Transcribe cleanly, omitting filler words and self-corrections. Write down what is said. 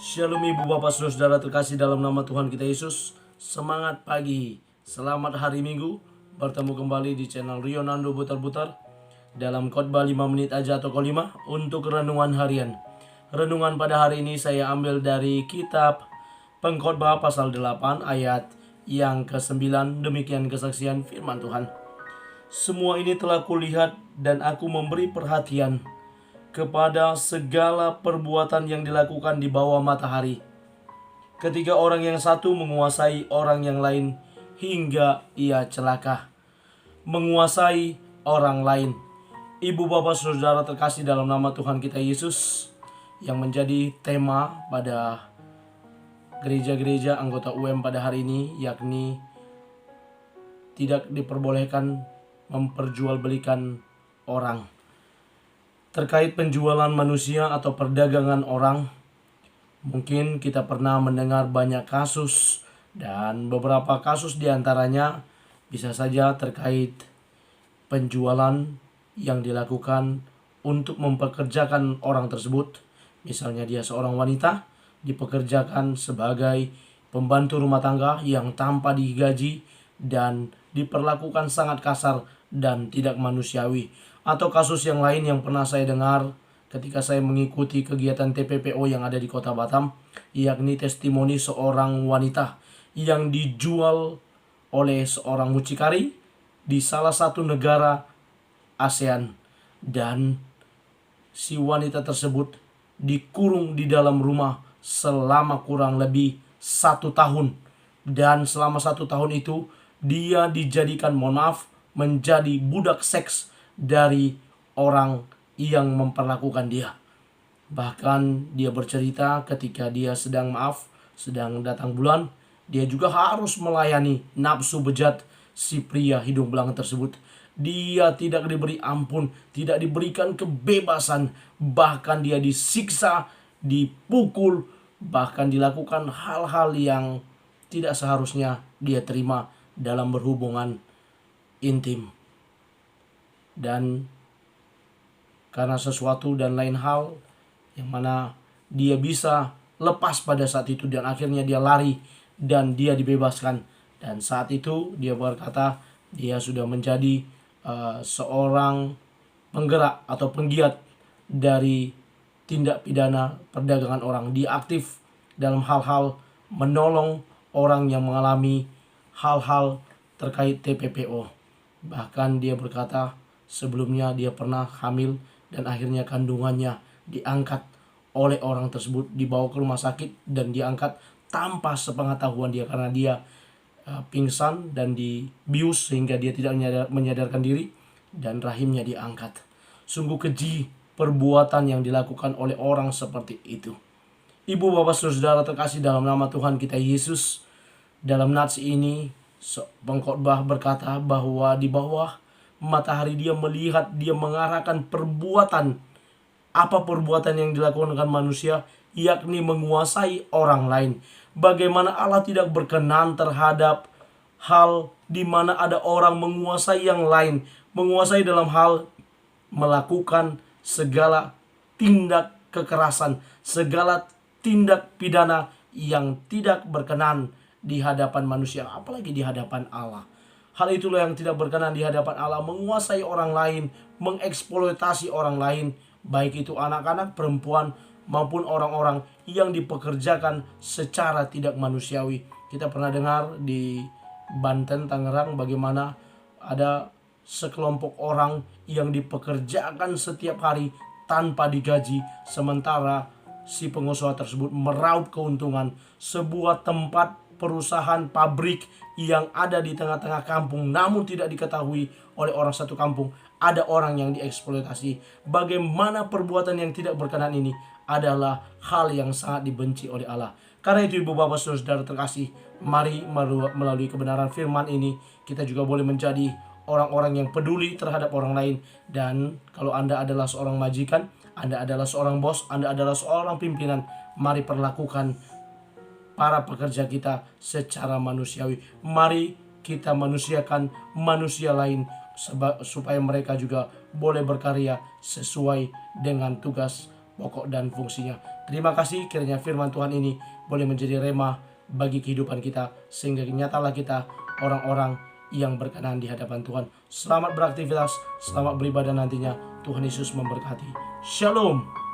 Shalom ibu bapak saudara terkasih dalam nama Tuhan kita Yesus. Semangat pagi, selamat hari Minggu. Bertemu kembali di channel Rionando Butar-Butar dalam khotbah 5 menit aja atau kelima untuk renungan harian. Renungan pada hari ini saya ambil dari kitab Pengkhotbah pasal 8 ayat yang ke-9. Demikian kesaksian firman Tuhan. Semua ini telah kulihat dan aku memberi perhatian kepada segala perbuatan yang dilakukan di bawah matahari. Ketika orang yang satu menguasai orang yang lain hingga ia celaka. Menguasai orang lain. Ibu bapak saudara terkasih dalam nama Tuhan kita Yesus, yang menjadi tema pada gereja-gereja anggota UM pada hari ini, yakni tidak diperbolehkan memperjualbelikan orang. Terkait penjualan manusia atau perdagangan orang, mungkin kita pernah mendengar banyak kasus, dan beberapa kasus diantaranya bisa saja terkait penjualan yang dilakukan untuk mempekerjakan orang tersebut. Misalnya dia seorang wanita dipekerjakan sebagai pembantu rumah tangga yang tanpa digaji dan diperlakukan sangat kasar dan tidak manusiawi. Atau kasus yang lain yang pernah saya dengar ketika saya mengikuti kegiatan TPPO yang ada di kota Batam, yakni testimoni seorang wanita yang dijual oleh seorang mucikari di salah satu negara ASEAN, dan si wanita tersebut dikurung di dalam rumah selama kurang lebih 1 tahun. Dan selama 1 tahun itu dia dijadikan, menjadi budak seks dari orang yang memperlakukan dia. Bahkan dia bercerita ketika dia sedang datang bulan, dia juga harus melayani nafsu bejat si pria hidung belang tersebut. Dia tidak diberi ampun, tidak diberikan kebebasan, bahkan dia disiksa, dipukul, bahkan dilakukan hal-hal yang tidak seharusnya dia terima dalam berhubungan intim. Dan karena sesuatu dan lain hal yang mana dia bisa lepas pada saat itu, dan akhirnya dia lari dan dia dibebaskan. Dan saat itu dia berkata dia sudah menjadi seorang penggerak atau penggiat dari tindak pidana perdagangan orang. Dia aktif dalam hal-hal menolong orang yang mengalami hal-hal terkait TPPO. Bahkan dia berkata sebelumnya dia pernah hamil dan akhirnya kandungannya diangkat oleh orang tersebut, dibawa ke rumah sakit dan diangkat tanpa sepengetahuan dia, karena dia pingsan dan dibius sehingga dia tidak menyadarkan diri, dan rahimnya diangkat. Sungguh keji perbuatan yang dilakukan oleh orang seperti itu. Ibu bapak saudara terkasih dalam nama Tuhan kita Yesus, dalam nats ini pengkhotbah berkata bahwa di bawah matahari dia melihat, dia mengarahkan perbuatan. Apa perbuatan yang dilakukan manusia? Yakni menguasai orang lain. Bagaimana Allah tidak berkenan terhadap hal di mana ada orang menguasai yang lain. Menguasai dalam hal melakukan segala tindak kekerasan, segala tindak pidana yang tidak berkenan di hadapan manusia, apalagi di hadapan Allah. Hal itulah yang tidak berkenan di hadapan Allah, menguasai orang lain, mengeksploitasi orang lain, baik itu anak-anak, perempuan, maupun orang-orang yang dipekerjakan secara tidak manusiawi. Kita pernah dengar di Banten, Tangerang, bagaimana ada sekelompok orang yang dipekerjakan setiap hari tanpa digaji, sementara si pengusaha tersebut meraup keuntungan. Sebuah tempat perusahaan pabrik yang ada di tengah-tengah kampung, namun tidak diketahui oleh orang satu kampung, ada orang yang dieksploitasi. Bagaimana perbuatan yang tidak berkenan ini adalah hal yang sangat dibenci oleh Allah. Karena itu ibu bapak saudara terkasih, mari melalui kebenaran firman ini kita juga boleh menjadi orang-orang yang peduli terhadap orang lain. Dan kalau Anda adalah seorang majikan, Anda adalah seorang bos, Anda adalah seorang pimpinan, mari perlakukan para pekerja kita secara manusiawi. Mari kita manusiakan manusia lain supaya mereka juga boleh berkarya sesuai dengan tugas pokok dan fungsinya. Terima kasih, kiranya firman Tuhan ini boleh menjadi rema bagi kehidupan kita, sehingga nyatalah kita orang-orang yang berkenan di hadapan Tuhan. Selamat beraktivitas, selamat beribadah nantinya. Tuhan Yesus memberkati. Shalom.